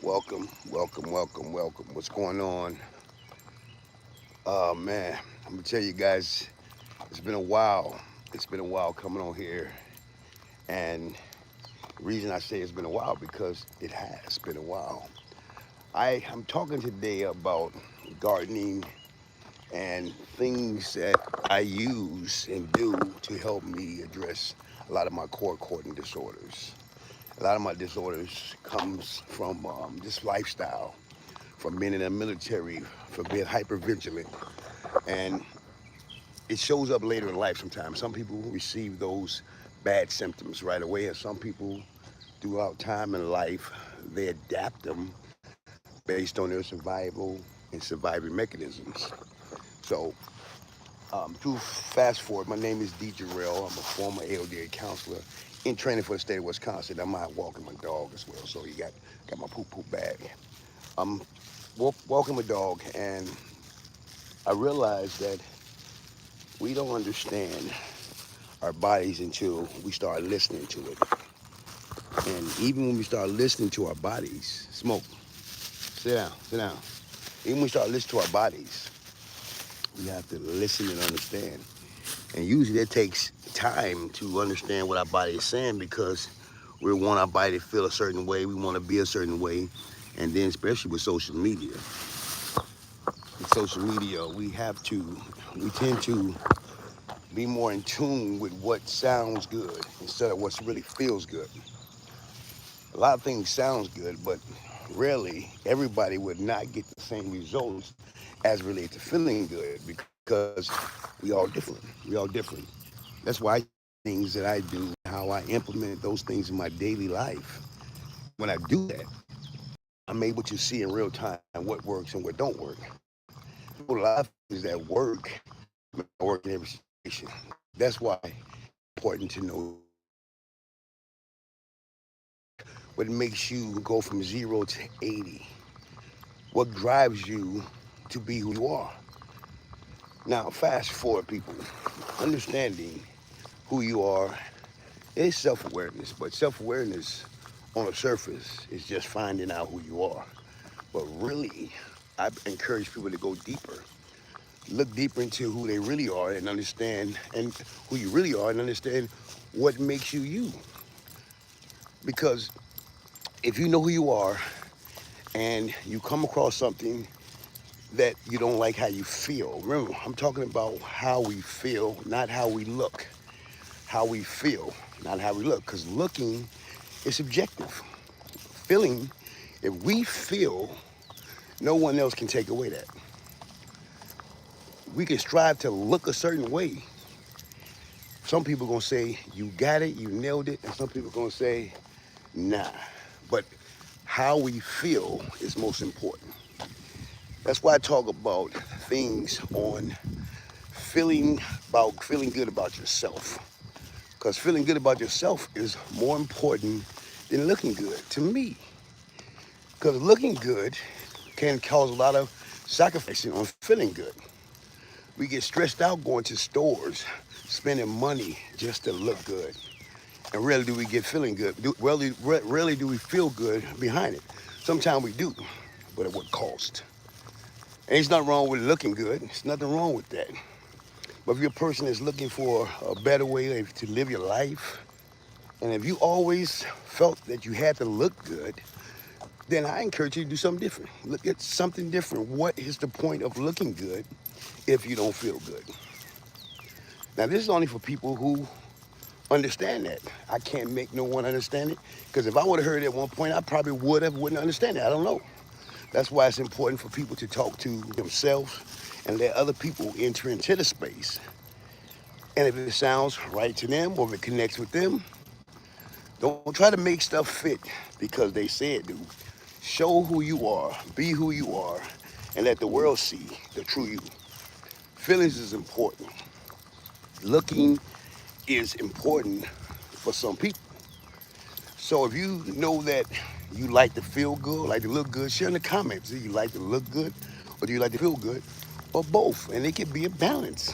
Welcome, welcome, welcome, welcome. What's going on? Oh man, I'm gonna tell you guys, it's been a while. It's been a while coming on here, and the reason I say it's been a while because it has been a while. I'm talking today about gardening and things that I use and do to help me address a lot of my core cordon disorders. A lot of my disorders comes from this lifestyle, from being in the military, from being hyper vigilant, and it shows up later in life sometimes. Some people receive those bad symptoms right away, and some people throughout time in life they adapt them based on their survival and surviving mechanisms. So, to fast forward, my name is D. Jarrell. I'm a former ALDA counselor in training for the state of Wisconsin. I'm out walking my dog as well, so he got my poop poop bag. I'm walking my dog, and I realized that we don't understand our bodies until we start listening to it. And even when we start listening to our bodies, smoke, sit down, sit down. Even when we start listening to our bodies, we have to listen and understand. And usually it takes time to understand what our body is saying because we want our body to feel a certain way, we want to be a certain way. And then especially with social media. With social media, we tend to be more in tune with what sounds good instead of what really feels good. A lot of things sounds good, but rarely everybody would not get the same results as related to feeling good because we all different. We all different. That's why things that I do, how I implement those things in my daily life. When I do that, I'm able to see in real time what works and what don't work. Know a lot of things that work may not work in every situation. That's why it's important to know what makes you go from 0 to 80, what drives you to be who you are. Now, fast forward, people, understanding who you are is self awareness, but self awareness on the surface is just finding out who you are. But really, I encourage people to go deeper, look deeper into who they really are and understand, and who you really are and understand what makes you you. Because if you know who you are and you come across something that you don't like how you feel, remember, I'm talking about how we feel, not how we look. How we feel, not how we look, because looking is subjective. Feeling, if we feel, no one else can take away that. We can strive to look a certain way. Some people are gonna say, you got it, you nailed it, and some people are gonna say, nah. But how we feel is most important. That's why I talk about things on feeling good about yourself. Because feeling good about yourself is more important than looking good to me. Because looking good can cause a lot of sacrificing on feeling good. We get stressed out going to stores, spending money just to look good. And rarely do we get feeling good. Rarely do we feel good behind it. Sometimes we do, but at what cost? And there's nothing wrong with looking good. There's nothing wrong with that. But if you're a person that's looking for a better way to live your life, and if you always felt that you had to look good, then I encourage you to do something different. Look at something different. What is the point of looking good if you don't feel good? Now, this is only for people who understand that. I can't make no one understand it, because if I would have heard it at one point, I probably wouldn't understand it. I don't know. That's why it's important for people to talk to themselves and let other people enter into the space. And if it sounds right to them or if it connects with them, don't try to make stuff fit because they say it do. Show who you are, be who you are, and let the world see the true you. Feelings is important. Looking is important for some people. So if you know that you like to feel good, like to look good, share in the comments. Do you like to look good or do you like to feel good? Or both. And it can be a balance.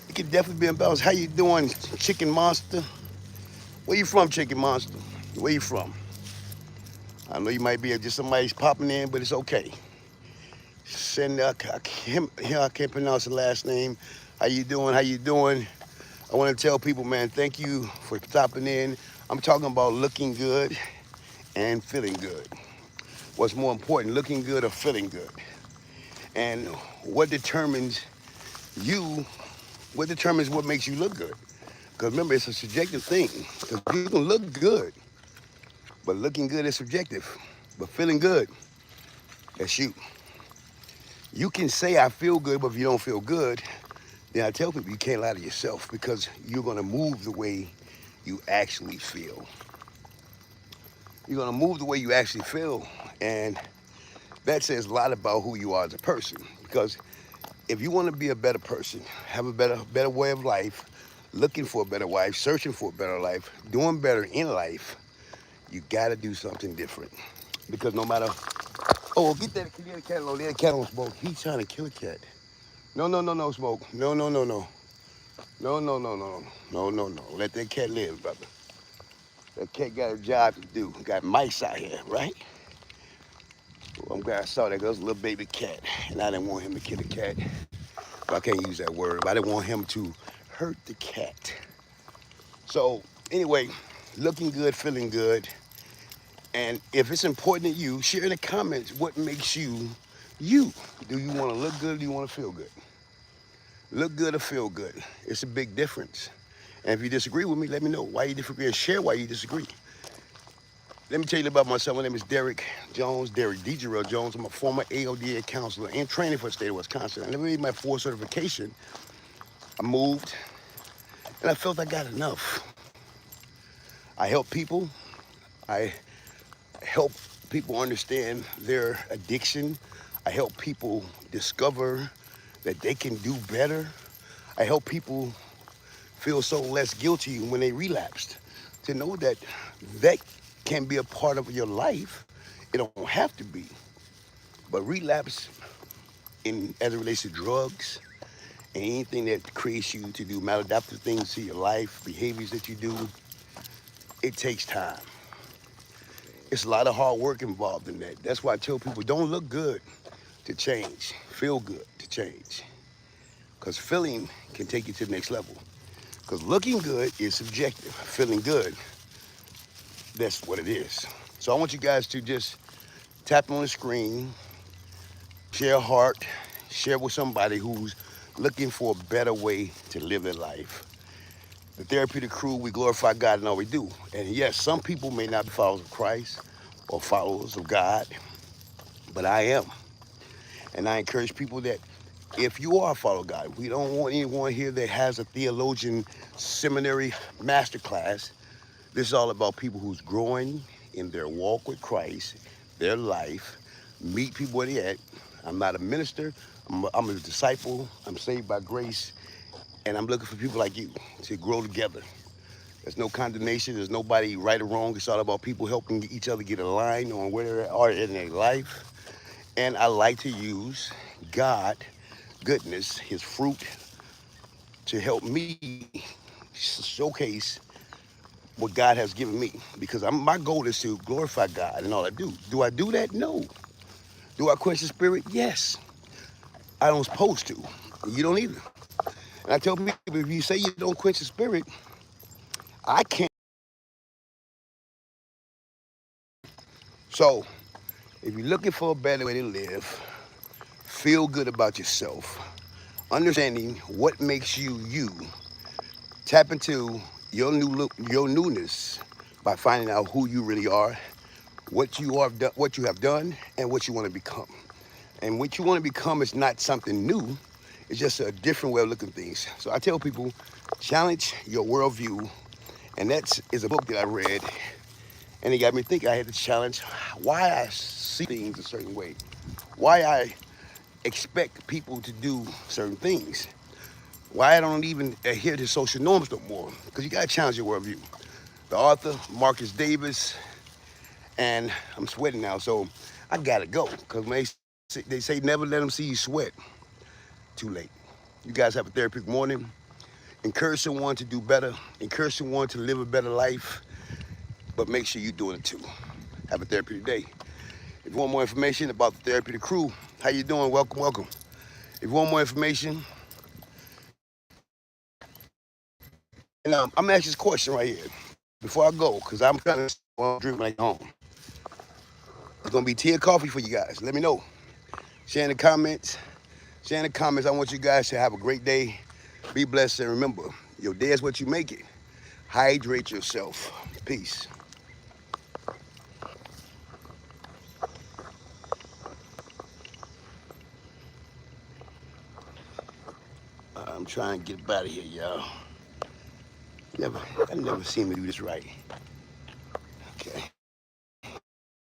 It can definitely be a balance. How you doing, Chicken Monster? Where you from, Chicken Monster? Where you from? I know you might be just somebody's popping in, but it's okay. Send I can't pronounce the last name. How you doing? How you doing? I want to tell people, man, thank you for stopping in. I'm talking about looking good and feeling good. What's more important, looking good or feeling good? And what determines you, what determines what makes you look good? Because remember, it's a subjective thing. Because you can look good, but looking good is subjective. But feeling good, that's you. You can say I feel good, but if you don't feel good, then I tell people you can't lie to yourself because you're gonna move the way you actually feel. You're gonna move the way you actually feel, and that says a lot about who you are as a person. Because if you want to be a better person, have a better way of life, looking for a better life, searching for a better life, doing better in life, you gotta do something different. Because no matter, oh, get that cat alone. That cat on Smoke. He's trying to kill a cat. No, no, no, no, Smoke. No, no, no, no. No, no, no, no, no, no, no. Let that cat live, brother. That cat got a job to do. Got mice out here, right? Well, I'm glad I saw that. That was a little baby cat, and I didn't want him to kill the cat. Well, I can't use that word, but I didn't want him to hurt the cat. So anyway, looking good, feeling good, and if it's important to you, share in the comments what makes you you. Do you want to look good or do you want to feel good? Look good or feel good? It's a big difference. And if you disagree with me, let me know why you disagree and share why you disagree. Let me tell you about myself. My name is Derek Jones, Derek D. Jarrell Jones. I'm a former AODA counselor and training for the state of Wisconsin. I never made my full certification. I moved, and I felt I got enough. I help people. I help people understand their addiction. I help people discover that they can do better. I help people feel so less guilty when they relapsed. To know that that can be a part of your life. It don't have to be. But relapse as it relates to drugs and anything that creates you to do maladaptive things to your life, behaviors that you do, it takes time. It's a lot of hard work involved in that. That's why I tell people don't look good to change. Feel good to change. Because feeling can take you to the next level. Because looking good is subjective. Feeling good, that's what it is. So I want you guys to just tap on the screen, share a heart, share with somebody who's looking for a better way to live their life. The Therapeutic Crew, we glorify God in all we do. And yes, some people may not be followers of Christ or followers of God, but I am. And I encourage people that if you are a follower of God, we don't want anyone here that has a theologian seminary masterclass. This is all about people who's growing in their walk with Christ, their life, meet people where they at. I'm not a minister, I'm a disciple, I'm saved by grace, and I'm looking for people like you to grow together. There's no condemnation, there's nobody right or wrong. It's all about people helping each other get aligned on where they are in their life. And I like to use God, goodness, his fruit, to help me showcase what God has given me. Because my goal is to glorify God in all I do. Do I do that? No. Do I quench the spirit? Yes. I don't supposed to. You don't either. And I tell people, if you say you don't quench the spirit, I can't. So, if you're looking for a better way to live, feel good about yourself, understanding what makes you you, tap into your newness by finding out who you really are, what you have done, and what you want to become. And what you want to become is not something new; it's just a different way of looking at things. So I tell people, challenge your worldview, and that is a book that I read, and it got me thinking. I had to challenge why I see things a certain way, why I expect people to do certain things, why I don't even adhere to social norms no more. Because you got to challenge your worldview. The author, Marcus Davis, and I'm sweating now, so I gotta go. Because when they say never let them see you sweat, too late. You guys have a therapeutic morning. Encourage someone to do better. Encourage someone to live a better life. But make sure you're doing it too. Have a therapeutic day. If you want more information about the Therapeutic Crew, how you doing? Welcome, welcome. If you want more information, and I'm gonna ask you this question right here before I go, because I'm trying to drink when I get home. It's gonna be tea or coffee for you guys. Let me know. Share in the comments. Share in the comments. I want you guys to have a great day. Be blessed, and remember, your day is what you make it. Hydrate yourself. Peace. I'm trying to get up out of here, y'all. I never seen me do this right.